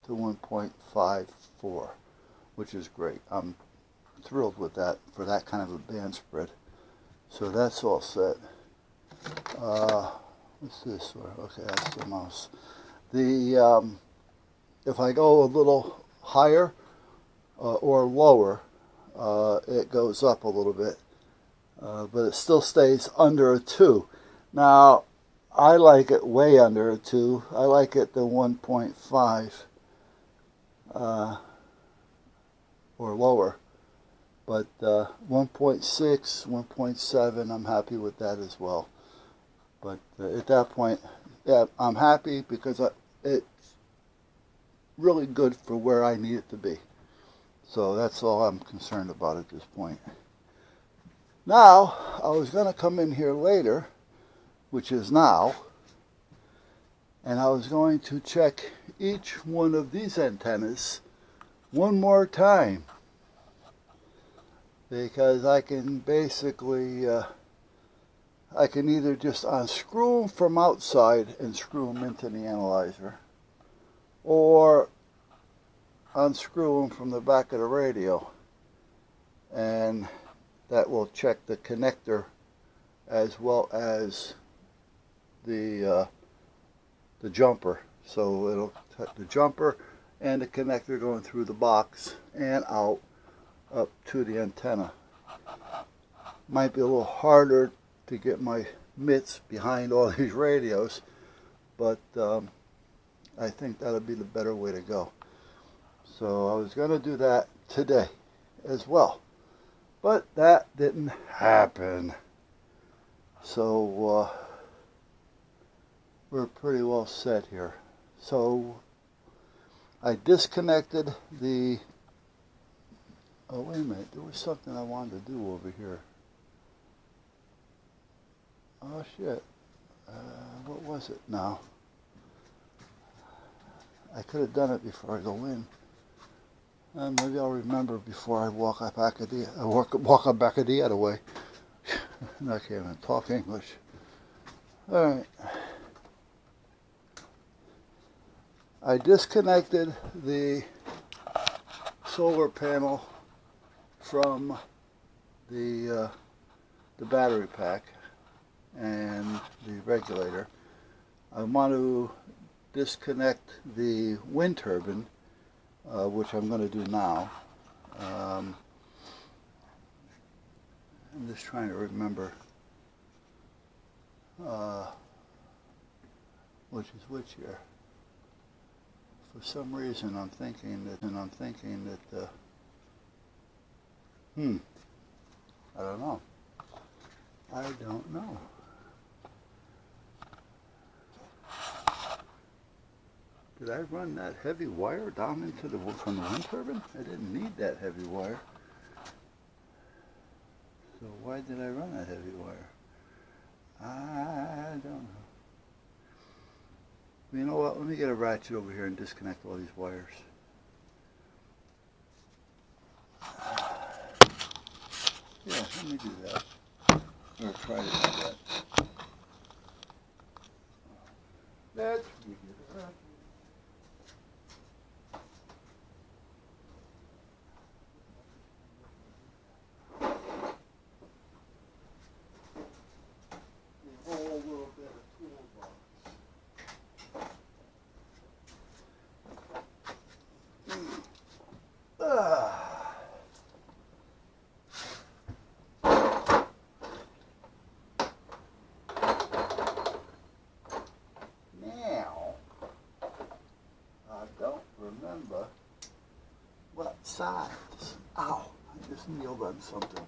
to 1.54, which is great. I'm thrilled with that for that kind of a band spread. So that's all set. What's this? Okay, that's the mouse. If I go a little higher or lower, it goes up a little bit, but it still stays under a 2. Now, I like it way under a 2. I like it to 1.5 or lower. But 1.6, 1.7, I'm happy with that as well. But at that point, yeah, I'm happy because it's really good for where I need it to be. So that's all I'm concerned about at this point. Now, I was going to come in here later, which is now, and I was going to check each one of these antennas one more time, because I can basically, I can either just unscrew them from outside and screw them into the analyzer, or unscrew them from the back of the radio, and that will check the connector as well as the jumper. So it'll touch the jumper and the connector going through the box and out up to the antenna. Might be a little harder to get my mitts behind all these radios, but I think that'll be the better way to go. So I was going to do that today as well, but that didn't happen. So we're pretty well set here. So I disconnected the, oh wait a minute, there was something I wanted to do over here. Oh shit, what was it now? I could have done it before I go in. Maybe I'll remember before I walk up back of the other way. I can't even talk English. Alright. I disconnected the solar panel from the battery pack and the regulator. I want to disconnect the wind turbine, which I'm going to do now. I'm just trying to remember which is which here. For some reason, I'm thinking that I don't know. I don't know. Did I run that heavy wire down into from the wind turbine? I didn't need that heavy wire. So why did I run that heavy wire? I don't know. You know what? Let me get a ratchet over here and disconnect all these wires. Yeah, let me do that. Or try to do that. Let's get a ratchet. A whole little bit of toolbox. Now, I don't remember what size. Ow, I just kneeled on something.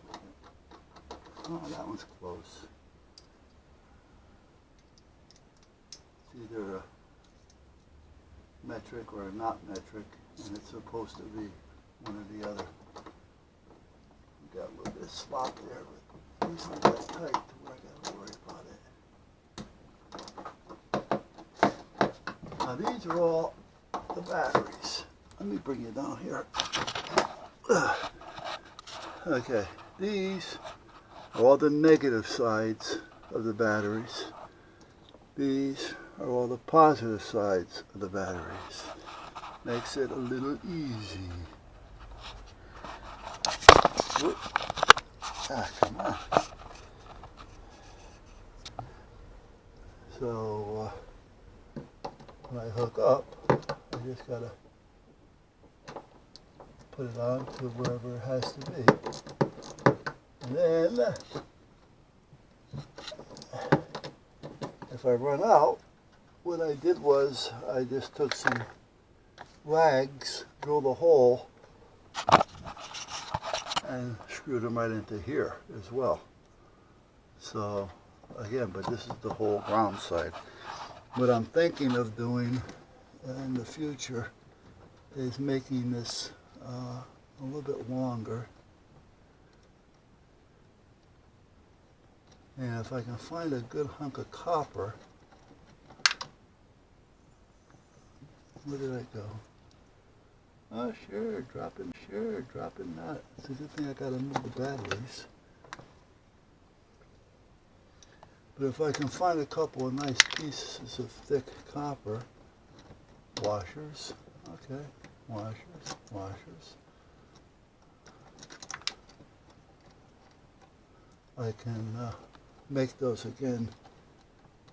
Oh, that one's close. It's either a metric or a not metric, and it's supposed to be one or the other. Got a little bit of slop there, but it's not that tight to where I gotta worry about it. Now these are all the batteries. Let me bring you down here. Okay, these are all the negative sides of the batteries. These are all the positive sides of the batteries. Makes it a little easy. Whoop. Ah, come on. So when I hook up, I just gotta put it on to wherever it has to be. And then if I run out, what I did was I just took some rags, drilled a hole, and screwed them right into here as well. So again, but this is the whole ground side. What I'm thinking of doing in the future is making this a little bit longer. And if I can find a good hunk of copper, where did I go? Oh, sure, dropping that. It's a good thing I gotta move the batteries. But if I can find a couple of nice pieces of thick copper, washers, okay, washers. I can make those again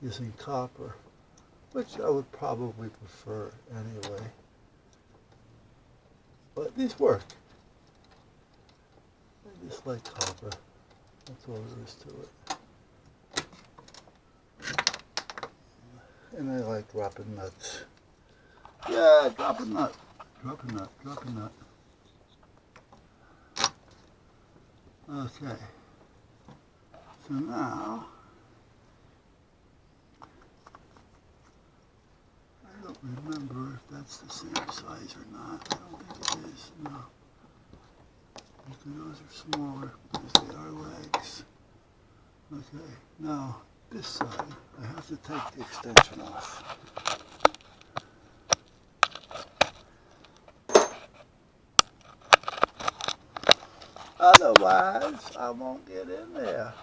using copper, which I would probably prefer anyway. But these work. I just like copper. That's all there is to it. And I like dropping nuts. Yeah, drop a nut. Okay. So now, I don't remember if that's the same size or not. I don't think it is, no. Those are smaller, because they are legs. Okay, now this side, I have to take the extension off. Otherwise, I won't get in there.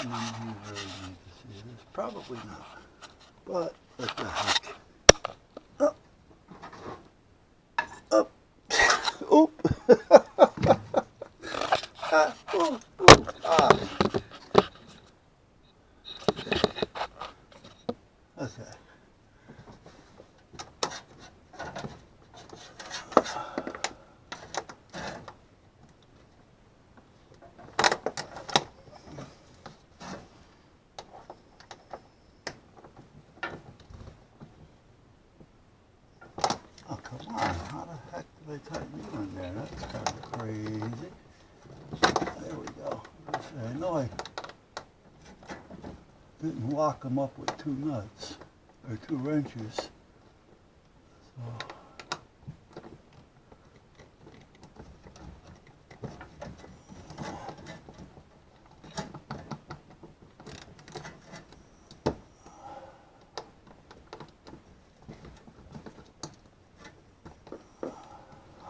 You really need to see this. Probably not. But what the heck. Up. Up. Oop. Oop. Oop. Ah. Okay. Oh, come on. How the heck did I tighten you in there? That's kind of crazy. There we go. I know I didn't lock them up with two nuts, or two wrenches. So.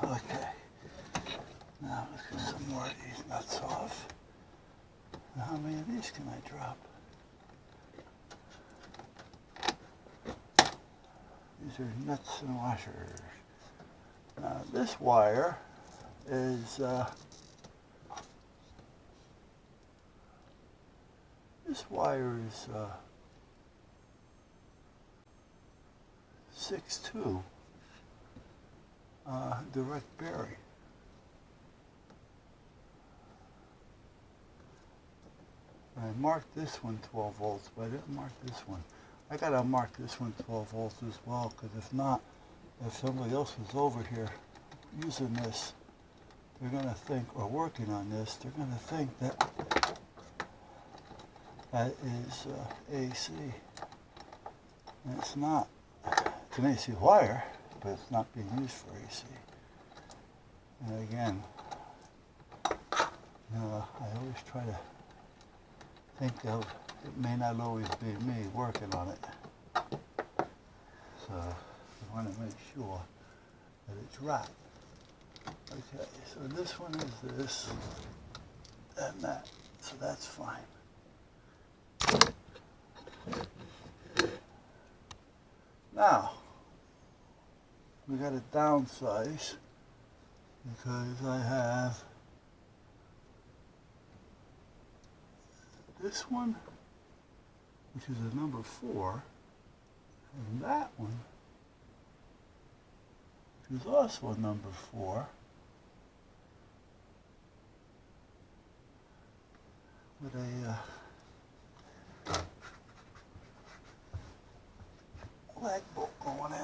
Okay, now let's get some more of these nuts off. Now, how many of these can I drop? These are nuts and washers. Now this wire is 6'2". Direct bearing. I marked this one 12 volts, but I didn't mark this one. I gotta mark this one 12 volts as well, because if not, if somebody else was over here using this, they're gonna think, or working on this, they're gonna think that that is AC. And it's not. It's an AC wire, but it's not being used for AC. And again, I always try to think of, it may not always be me working on it. So I want to make sure that it's right. Okay, so this one is this and that, so that's fine. Now, we got to downsize because I have this one, which is a number 4, and that one, which is also a number 4, with a lag bolt going in.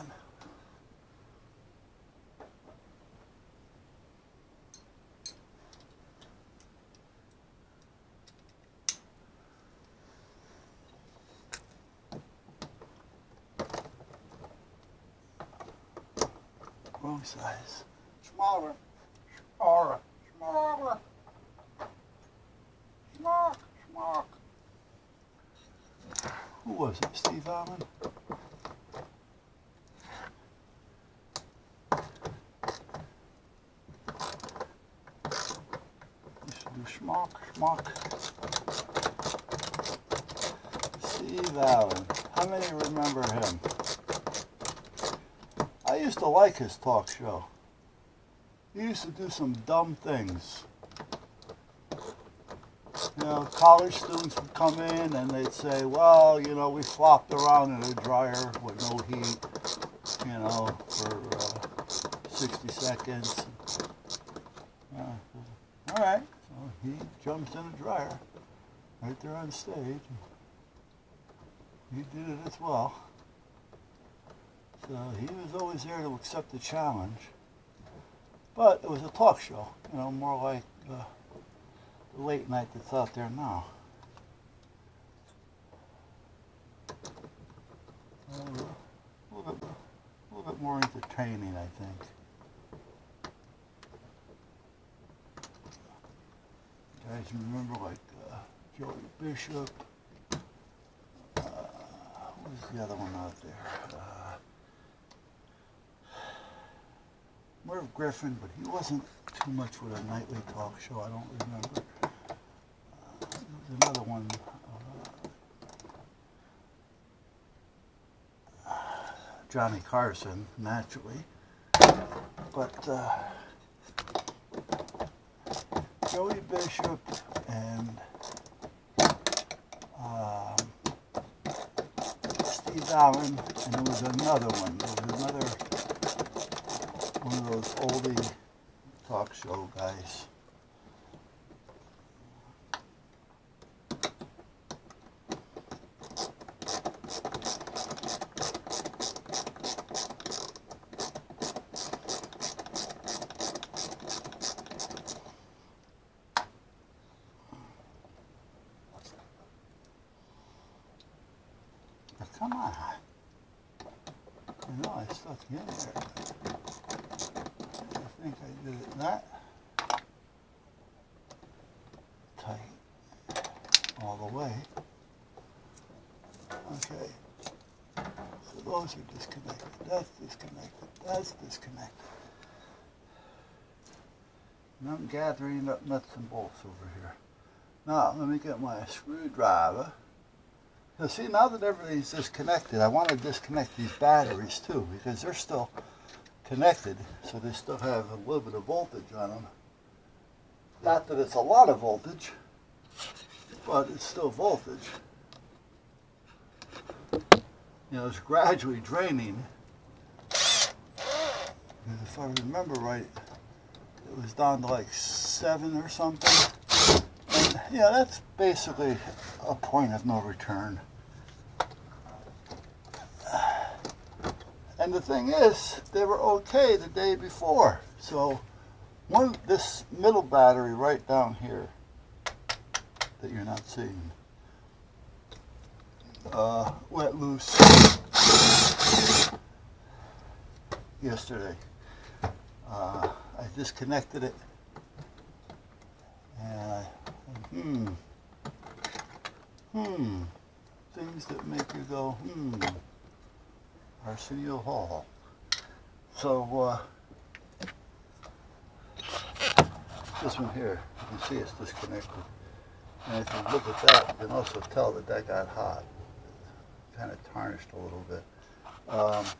Wrong size. Smaller. Smaller. Smaller. Smaller. Smaller. Who was it? Steve Allen? Used to do schmuck, schmuck. Steve Allen. How many remember him? I used to like his talk show. He used to do some dumb things. You know, college students would come in and they'd say, well, you know, we flopped around in a dryer with no heat, you know, for 60 seconds. All right, so he jumps in a dryer right there on stage. He did it as well. So he was always there to accept the challenge. But it was a talk show, you know, more like the late night that's out there now. A little bit more entertaining, I think. You guys remember like Joey Bishop? Who's the other one out there? Merv Griffin, but he wasn't too much with a nightly talk show, I don't remember. There was another one, Johnny Carson, naturally, but Joey Bishop and Steve Allen, and there was another one. There was another one of those oldie talk show guys. Come on. You know, I stuck in there. I think I did it that tight all the way. Okay. So those are disconnected. That's disconnected. That's disconnected. And I'm gathering up nuts and bolts over here. Now, let me get my screwdriver. Now see, now that everything's disconnected, I want to disconnect these batteries too, because they're still connected, so they still have a little bit of voltage on them. Not that it's a lot of voltage, but it's still voltage. You know, it's gradually draining. And if I remember right, it was down to like 7 or something. And yeah, that's basically a point of no return. And the thing is, they were okay the day before. So this middle battery right down here that you're not seeing went loose yesterday. I disconnected it and things that make you go Arsenio Hall. So this one here, you can see it's disconnected. And if you look at that, you can also tell that that got hot. Kind of tarnished a little bit. As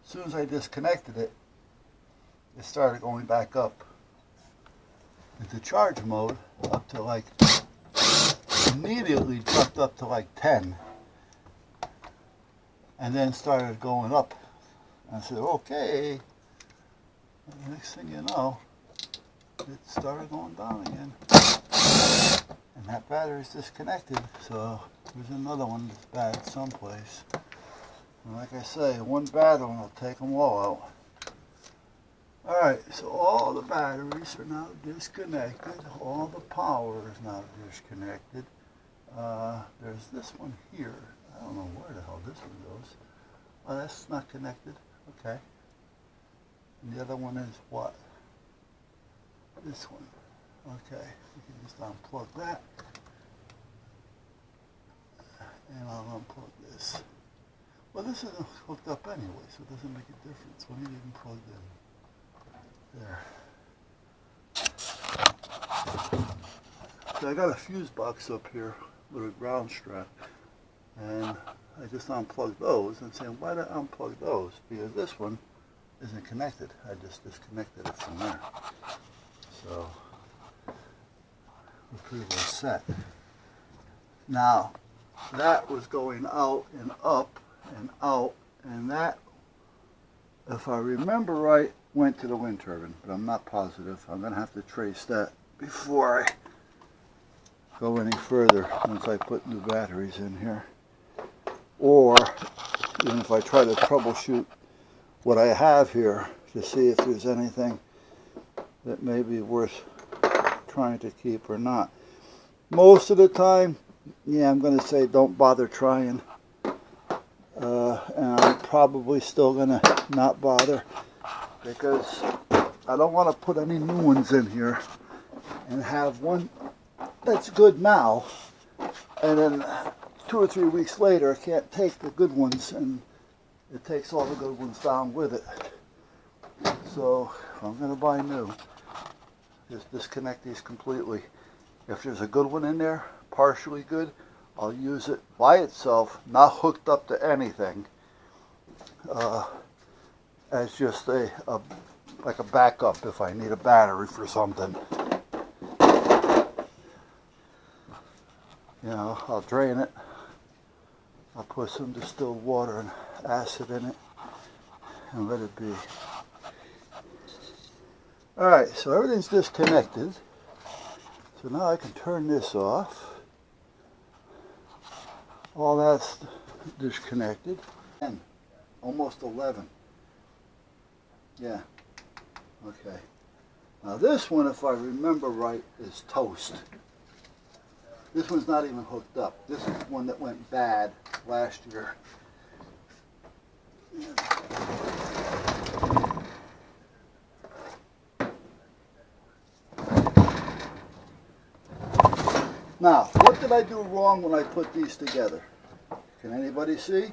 soon as I disconnected it, it started going back up into charge mode up to like, immediately jumped up to like 10 and then started going up. I said, okay. And the next thing you know, it started going down again. And that battery's disconnected, so there's another one that's bad someplace. And like I say, one bad one will take them all out. Alright, so all the batteries are now disconnected. All the power is now disconnected. There's this one here. I don't know where the hell this one goes. Oh, that's not connected. Okay. And the other one is what? This one. Okay. We can just unplug that. And I'll unplug this. Well, this isn't hooked up anyway, so it doesn't make a difference. Let me even plug in. There. So I got a fuse box up here with a ground strap. And I just unplugged those and saying, why did I unplug those? Because this one isn't connected. I just disconnected it from there. So we're pretty well set. Now that was going out and up and out, and that, if I remember right, went to the wind turbine, but I'm not positive. I'm going to have to trace that before I go any further once I put new batteries in here. Or even if I try to troubleshoot what I have here to see if there's anything that may be worth trying to keep or not. Most of the time, yeah, I'm going to say don't bother trying. And I'm probably still going to not bother because I don't want to put any new ones in here and have one that's good now and then 2 or 3 weeks later I can't take the good ones and it takes all the good ones down with it. So if I'm going to buy new, just disconnect these completely. If there's a good one in there, partially good, I'll use it by itself, not hooked up to anything, as just like a backup if I need a battery for something. You know, I'll drain it. I'll put some distilled water and acid in it and let it be. Alright, so everything's disconnected. So now I can turn this off. All that's disconnected. 10, almost 11. Yeah, okay. Now this one, if I remember right, is toast. This one's not even hooked up. This is one that went bad last year. Now, what did I do wrong when I put these together? Can anybody see?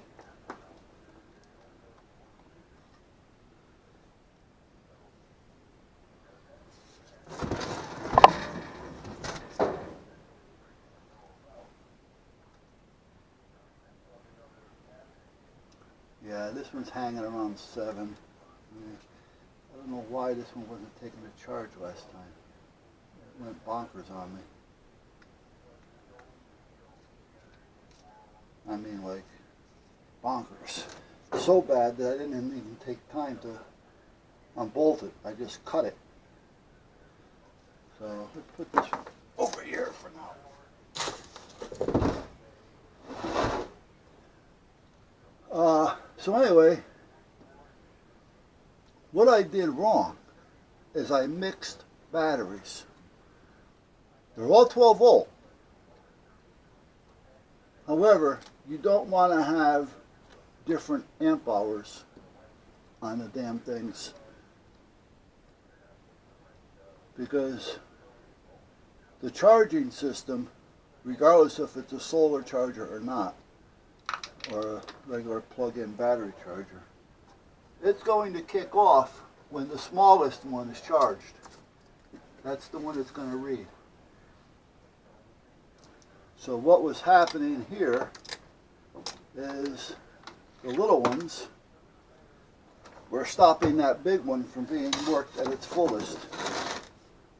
Yeah, this one's hanging around 7. I don't know why this one wasn't taking a charge last time. It went bonkers on me. I mean, like, bonkers. So bad that I didn't even take time to unbolt it. I just cut it. So, let's put this over here for now. So anyway, what I did wrong is I mixed batteries. They're all 12 volt. However, you don't want to have different amp hours on the damn things because the charging system, regardless if it's a solar charger or not, or a regular plug-in battery charger, it's going to kick off when the smallest one is charged. That's the one it's going to read. So what was happening here is the little ones were stopping that big one from being worked at its fullest,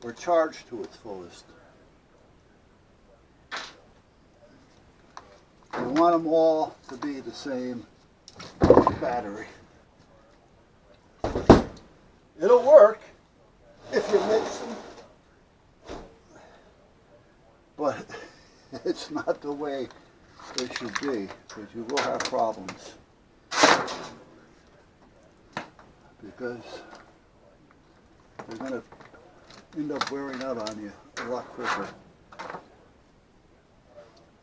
or charged to its fullest. You want them all to be the same battery. It'll work if you mix them, but it's not the way it should be, because you will have problems. Because they're going to end up wearing out on you a lot quicker.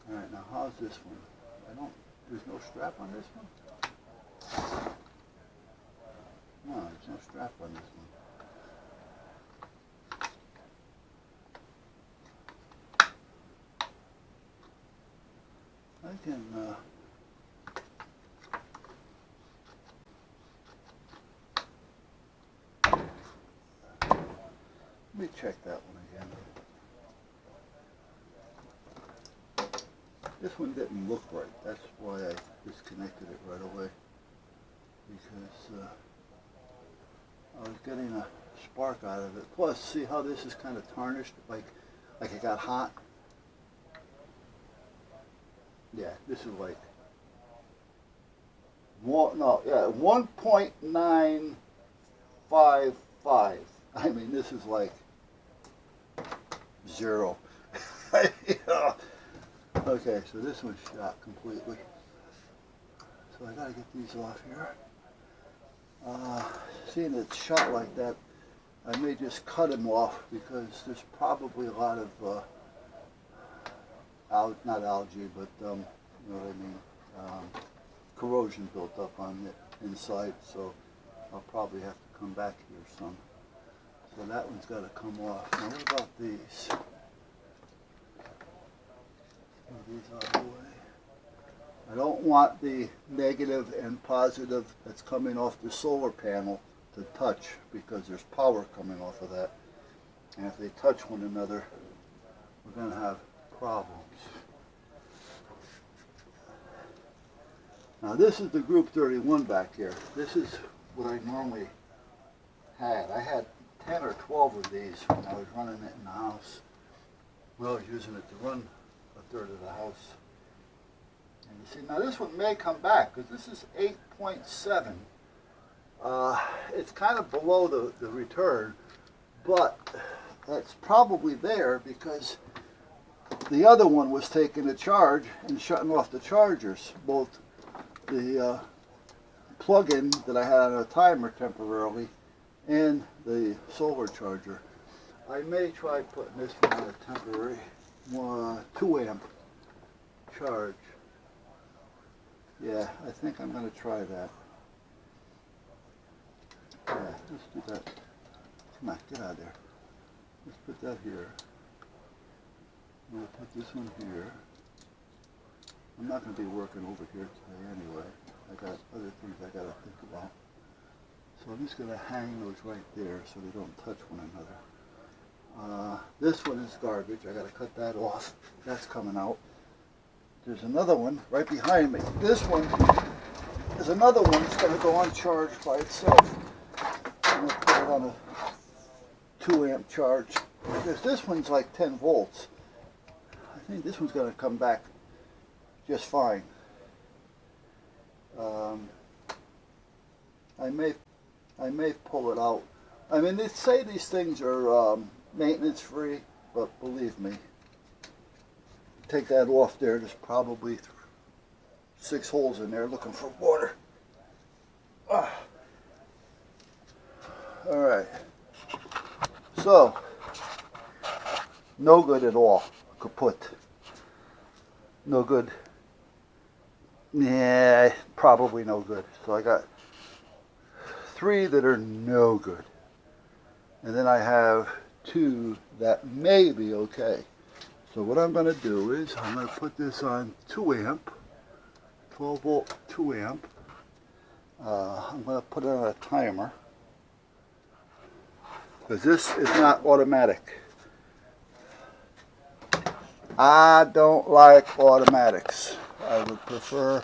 Alright, now how's this one? There's no strap on this one? No, there's no strap on this one. I can, let me check that one again. This one didn't look right. That's why I disconnected it right away. Because I was getting a spark out of it. Plus, see how this is kind of tarnished, like it got hot? Yeah, this is like 1.955. I mean, this is like 0. Yeah. Okay, so this one's shot completely. So I gotta get these off here. Seeing it's shot like that, I may just cut them off because there's probably a lot of not algae, but you know what I mean, corrosion built up on the inside, so I'll probably have to come back here some. So that one's got to come off. Now what about these? Move these out of the way. I don't want the negative and positive that's coming off the solar panel to touch, because there's power coming off of that. And if they touch one another, we're going to have problems. Now this is the Group 31 back here. This is what I normally had. I had 10 or 12 of these when I was running it in the house. Well, I was using it to run a third of the house. And you see, now this one may come back because this is 8.7. It's kind of below the return, but that's probably there because the other one was taking a charge and shutting off the chargers, both the plug-in that I had on a timer temporarily and the solar charger. I may try putting this one on a temporary 2 amp charge. Yeah, I think I'm going to try that. Yeah, let's do that. Come on, get out of there. Let's put that here. I'm going to put this one here. I'm not going to be working over here today anyway. I got other things I got to think about. So I'm just going to hang those right there so they don't touch one another. This one is garbage. I got to cut that off. That's coming out. There's another one right behind me. This one is another one that's going to go uncharged by itself. I'm going to put it on a 2 amp charge because this one's like 10 volts. I think this one's going to come back just fine. I may pull it out. I mean, they say these things are maintenance free, but believe me, take that off there, there's probably 6 holes in there looking for water. Alright, so no good at all, kaput. No good. Yeah, probably no good. So I got 3 that are no good. And then I have 2 that may be okay. So what I'm going to do is I'm going to put this on 2 amp, 12 volt 2 amp. I'm going to put it on a timer because this is not automatic. I don't like automatics. I would prefer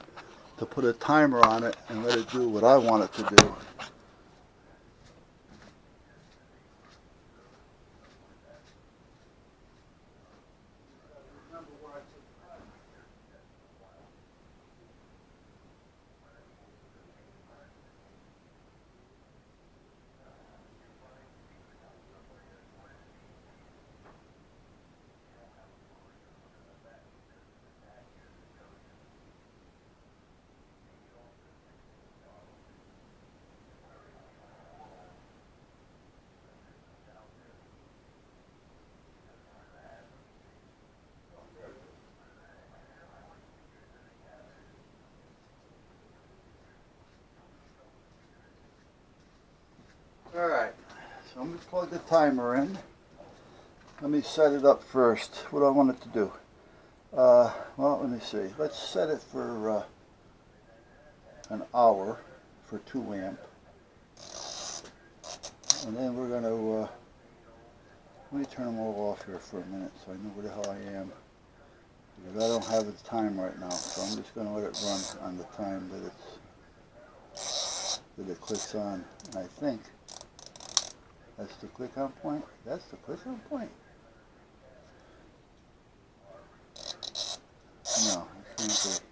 to put a timer on it and let it do what I want it to do. Alright, so I'm going to plug the timer in. Let me set it up first. What do I want it to do? Well, let me see. Let's set it for an hour for 2 amp. And then we're going to, let me turn them all off here for a minute so I know where the hell I am. Because I don't have the time right now, so I'm just going to let it run on the time that it clicks on. And I think that's the click on point. That's the click on point. No, I can't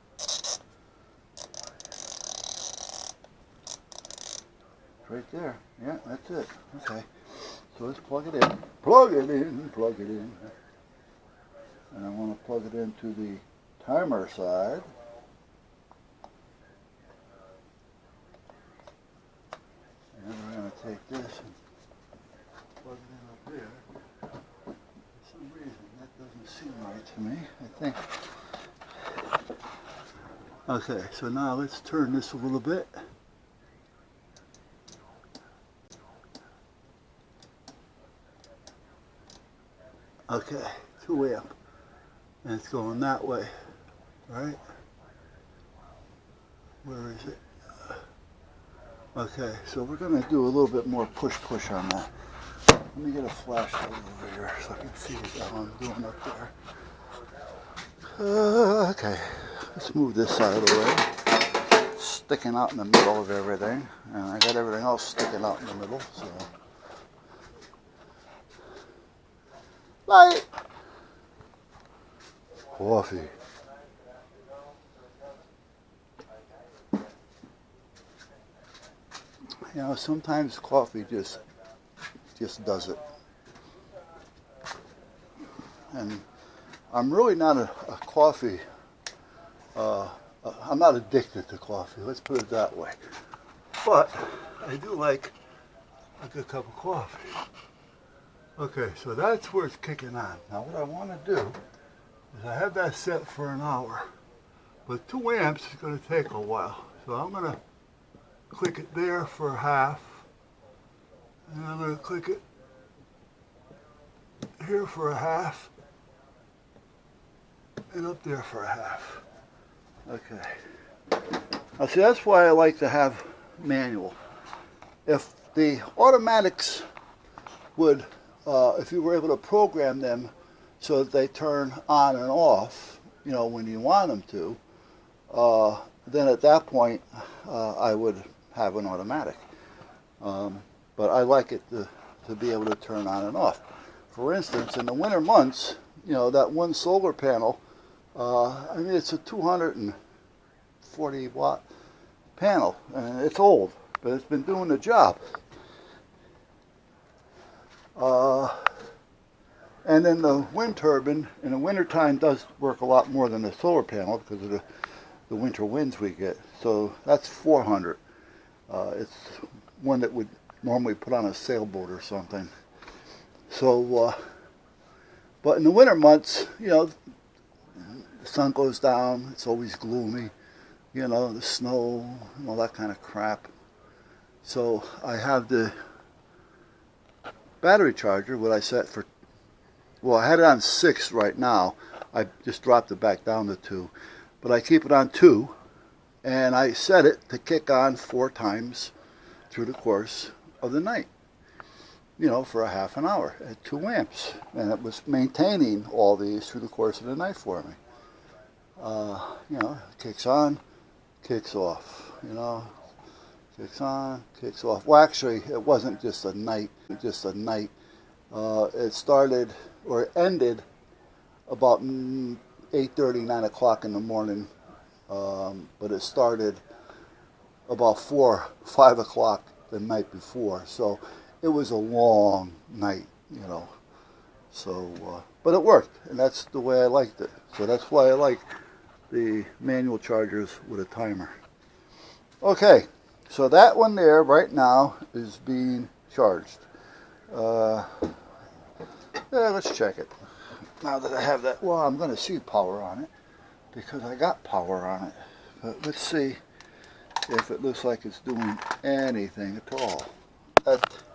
be. Right there. Yeah, that's it. Okay. So let's plug it in. Plug it in. Plug it in. And I want to plug it into the timer side. And we're going to take this and plug it in up there. For some reason that doesn't seem right to me, I think. Okay, so now let's turn this a little bit. Okay, 2 amp. And it's going that way, right? Where is it? Okay, so we're going to do a little bit more push on that. Let me get a flashlight over here so I can see what the hell I'm doing up there. Okay, let's move this side of the way. It's sticking out in the middle of everything, and I got everything else sticking out in the middle, so. Light! Coffee. You know, sometimes coffee just does it. And I'm really not a coffee, I'm not addicted to coffee, let's put it that way. But I do like a good cup of coffee. Okay, so that's where it's kicking on. Now what I want to do is I have that set for an hour, but 2 amps is going to take a while. So I'm going to click it there for half, and I'm going to click it here for a half, and up there for a half. Okay. Now see, that's why I like to have manual. If the automatics would, if you were able to program them so that they turn on and off, you know, when you want them to, then at that point I would have an automatic. But I like it to be able to turn on and off. For instance, in the winter months, you know, that one solar panel, I mean, it's a 240 watt panel, and it's old, but it's been doing the job. And then the wind turbine in the wintertime does work a lot more than the solar panel because of the winter winds we get. So that's 400. It's one that would normally put on a sailboat or something. So, but in the winter months, you know, the sun goes down, it's always gloomy, you know, the snow and all that kind of crap. So I have the battery charger, what I set for, well, I had it on 6 right now. I just dropped it back down to 2. But I keep it on 2, and I set it to kick on 4 times through the course of the night. you know, for a half an hour at 2 amps. And it was maintaining all these through the course of the night for me. You know, kicks on, kicks off, you know, kicks on, kicks off. Well, actually, it wasn't just a night, it started or ended about 8:30, 9 o'clock in the morning, but it started about 4, 5 o'clock the night before. So it was a long night, you know. So, but it worked, and that's the way I liked it. So that's why I like the manual chargers with a timer. Okay, so that one there right now is being charged. Let's check it. Now that I have that, well, I'm going to see power on it because I got power on it. But let's see if it looks like it's doing anything at all.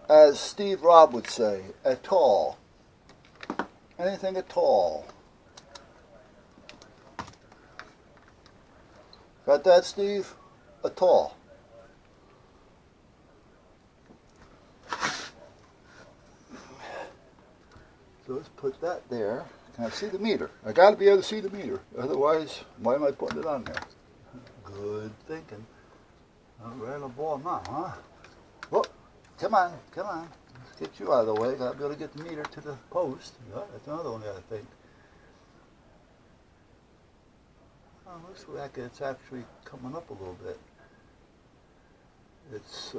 As Steve Robb would say, at all. Anything at all. Got that, Steve? At all. So let's put that there. Can I see the meter? I got to be able to see the meter. Otherwise, why am I putting it on there? Good thinking. I'm running a ball now, huh? Whoa, come on, come on. Let's get you out of the way. Got to be able to get the meter to the post. Yeah, that's another one I got to think. Oh, looks like it's actually coming up a little bit. It's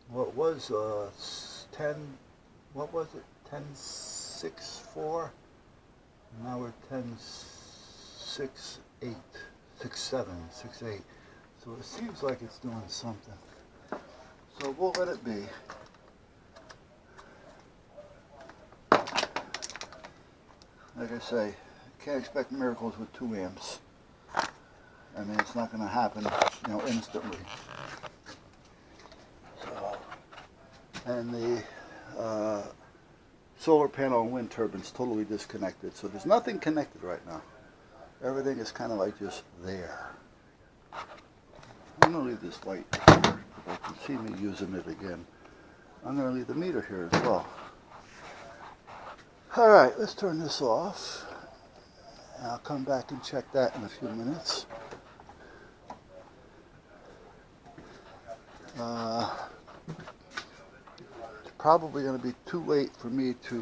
what was 10, what was it, 10.64? Now we're 10.68, 6.7, 6.8. So it seems like it's doing something. So we'll let it be. Like I say, can't expect miracles with 2 amps. I mean, it's not going to happen, you know, instantly. So, and the solar panel and wind turbine's totally disconnected. So there's nothing connected right now. Everything is kind of like just there. I'm going to leave this light here. You can see me using it again. I'm going to leave the meter here as well. Alright, let's turn this off. And I'll come back and check that in a few minutes. It's probably going to be too late for me to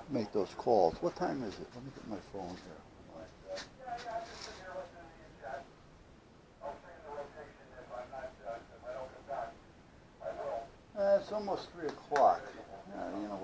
make those calls. What time is it? Let me get my phone here. It's almost 3 o'clock. You know